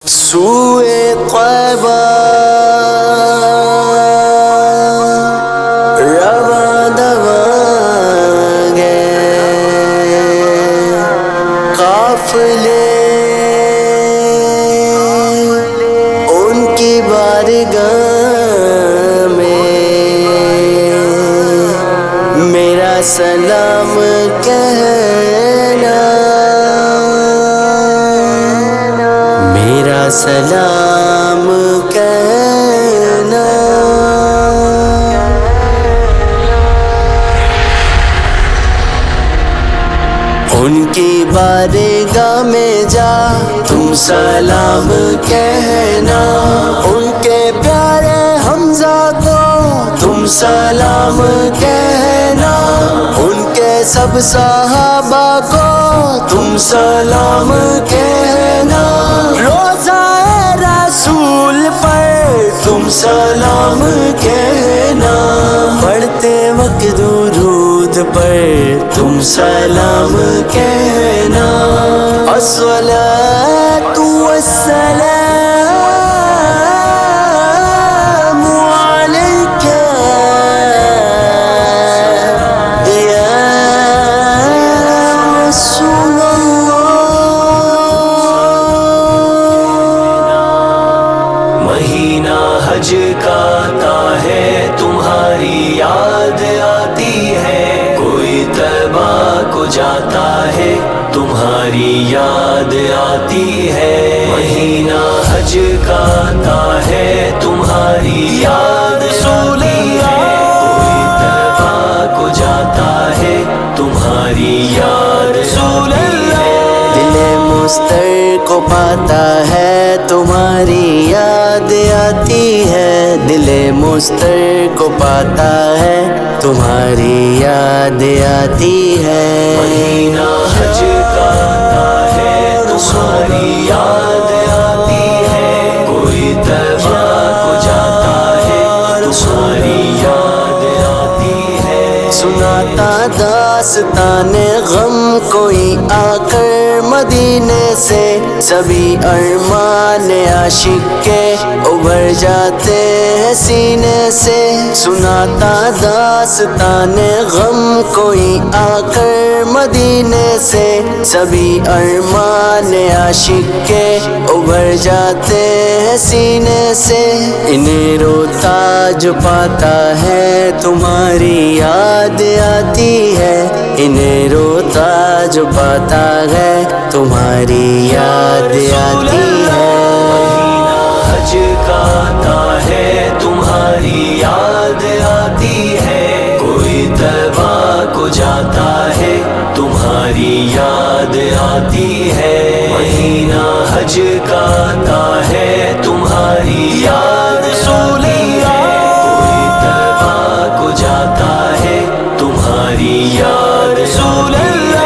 سوئے طیبہ رواں دواں گئے قافلے ان کی بارگاہ میں میرا سلام کہنا، میرا سلام کہنا۔ ان کی بارگاہ میں جا تم سلام کہنا، ان کے پیارے حمزہ کو تم سلام کہنا، ان کے سب صحابہ کو تم سلام کہنا، روضہ رسول پر تم سلام کہنا، پڑھتے وقت درود پر تم سلام کہنا۔ الصلاۃ والسلام علیک یا رسول اللہ۔ مہینہ حج کا آتا ہے تمہاری یاد آتی ہے، کوئی طیبہ کو جاتا ہے تمہاری یاد آتی ہے۔ مہینہ حج کا آتا ہے تمہاری یاد آتی ہے، کوئی طیبہ کو جاتا ہے تمہاری یاد آتی ہے۔ دل مستر کو پاتا ہے تمہاری یاد آتی ہے، دل مستر کو پاتا ہے تمہاری یاد آتی ہے۔ مہینہ حج کا آتا ہے تمہاری یاد آتی ہے، کوئی طیبہ کو جاتا ہے تمہاری یاد آتی ہے۔ سناتا داستان غم کوئی آ کر مدینے سے، سبھی ارمان عاشق کے ابھر جاتے ہیں سینے سے۔ سناتا داستان غم کوئی آ کر مدینے سے، سبھی ارمان عاشق کے ابھر جاتے ہیں سینے سے۔ انہیں روتا جو پاتا ہے تمہاری یاد آتی ہے، انہیں روتا جو پاتا ہے تمہاری یاد آتی ہے۔ مہینہ حج کا آتا ہے تمہاری یاد آتی ہے، کوئی طیبہ کو جاتا ہے تمہاری یاد آتی ہے۔ مہینہ حج کا آتا ہے تمہاری یاد آتی ہے، کوئی طیبہ کو جاتا ہے تمہاری یاد آتی ہے۔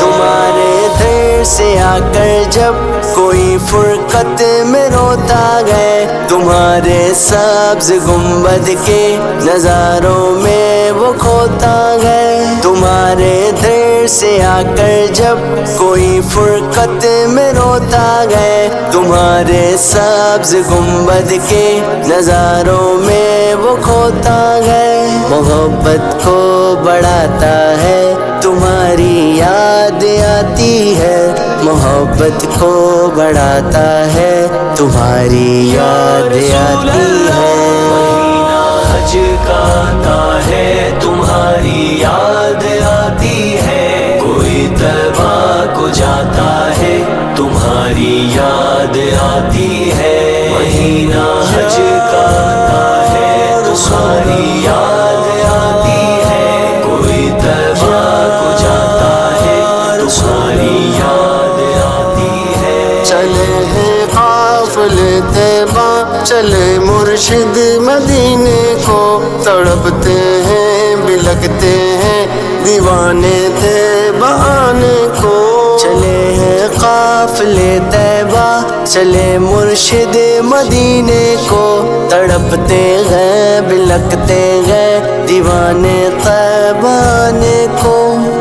تمہارے در سے آ کر جب کوئی فرقت میں روتا گئے، تمہارے سبز گنبد کے نظاروں میں وہ کھوتا گئے۔ تمہارے در سے آ کر جب کوئی فرقت میں روتا گئے، تمہارے سبز گنبد کے نظاروں میں وہ کھوتا گئے۔ محبت کو بڑھاتا ہے تمہاری یاد آتی ہے، محبت کو بڑھاتا ہے تمہاری یاد آتی ہے۔ مہینہ حج کا آتا ہے تمہاری یاد آتی ہے، کوئی طیبہ کو جاتا ہے تمہاری یاد آتی ہے۔ مہینہ حج کا آتا ہے تمہاری یاد آتی ہے، کوئی طیبہ کو جاتا ہے تمہاری یاد آتی ہے۔ چلے ہیں قافلے طیبہ، چلے مرشد مدینے کو، تڑپتے ہیں بلکتے ہیں دیوانے طیبہ آنے کو۔ چلے ہیں قافلے طیبہ، چلے مرشد مدینے کو، تڑپتے ہیں بلکتے ہیں دیوانے طیبہ آنے کو۔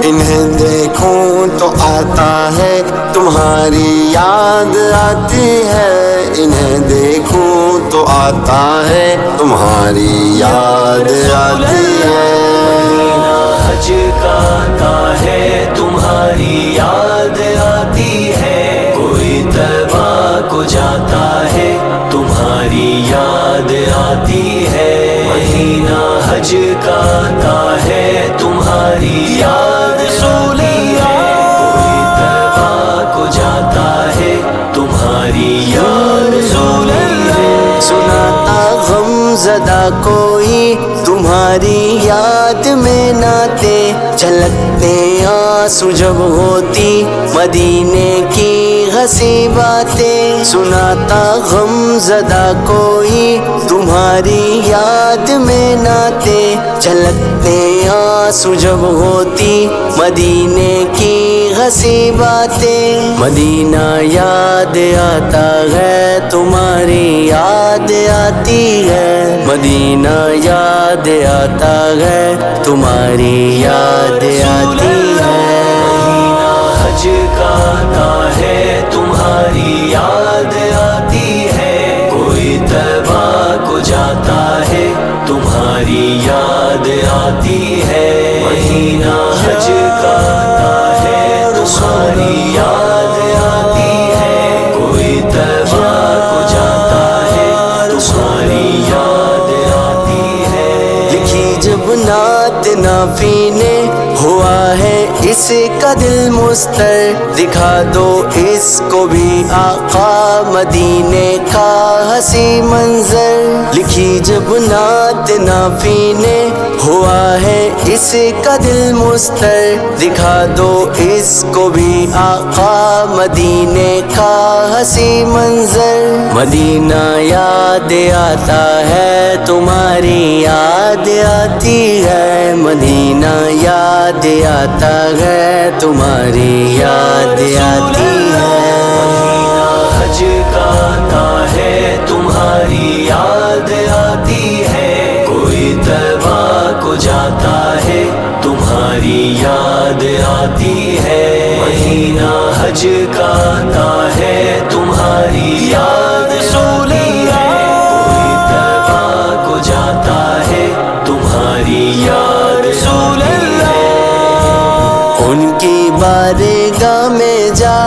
انہیں دیکھوں تو آتا ہے تمہاری یاد آتی ہے، انہیں دیکھوں تو آتا ہے تمہاری یاد آتی ہے۔ مدینہ حج کا آتا ہے تمہاری یاد آتی ہے، کوئی طیبہ کو جاتا ہے تمہاری یاد آتی ہے۔ مدینہ حج کا آتا ہے تمہاری یاد آتی ہے، کوئی طیبہ کو جاتا ہے تمہاری یاد آتی ہے۔ سناتا غم زدہ کوئی تمہاری یاد میں ناتے، چھلکتے آنسو جب ہوتی مدینے کی ہنسی باتیں۔ سناتا غم زدہ کوئی تمہاری یاد میں ناتے، چھلکتے آنسو جب ہوتی مدینے کی ہنسی باتیں۔ مدینہ یاد آتا ہے تمہاری یاد آتی ہے، مدینہ یاد آتا ہے تمہاری یاد آتی ہے۔ مدینہ حج کا آتا ہے تمہاری یاد آتی ہے، کوئی طیبہ کو جاتا ہے تمہاری یاد آتی ہے۔ مدینہ حج کا آتا ہے تمہاری یاد آتی ہے، کوئی طیبہ کو جاتا ہے تمہاری یاد آتی ہے۔ لکھی جب نعت نافی نے ہوا ہے اس کا دل مستر، دکھا دو اس کو بھی آقا مدینے کا ہنسی منظر۔ لکھی جب نعت نافی نے ہوا ہے اس کا دل مستر، دکھا دو اس کو بھی آقا مدینے کا ہنسی منظر۔ مدینہ یاد آتا ہے تمہاری یاد آتی ہے، مدینہ یاد آتا ہے تمہاری یاد آتی ہے۔ مدینہ حج کا آتا ہے تمہاری یاد آتی ہے، کوئی طیبہ کو جاتا ہے تمہاری یاد آتی ہے۔ مدینہ حج کا آتا ہے تمہاری یاد آتی ہے، کوئی طیبہ کو جاتا ہے تمہاری یاد آتی ہے۔ ان کی بارگاہ میں جا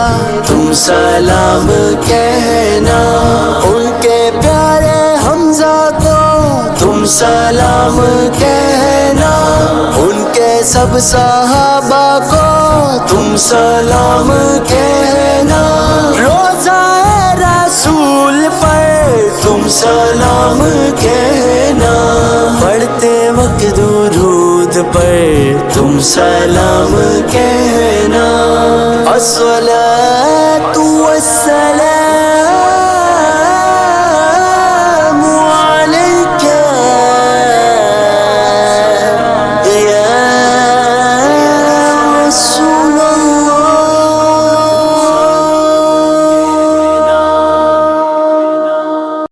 تم سلام کہنا، ان کے پیارے حمزہ کو تم سلام کہنا، ان کے سب صحابہ کو تم سلام کہنا، روضہ رسول پر تم سلام کہنا، پڑھتے وقت درود پر تم سلام کہنا۔ الصلاۃ والسلام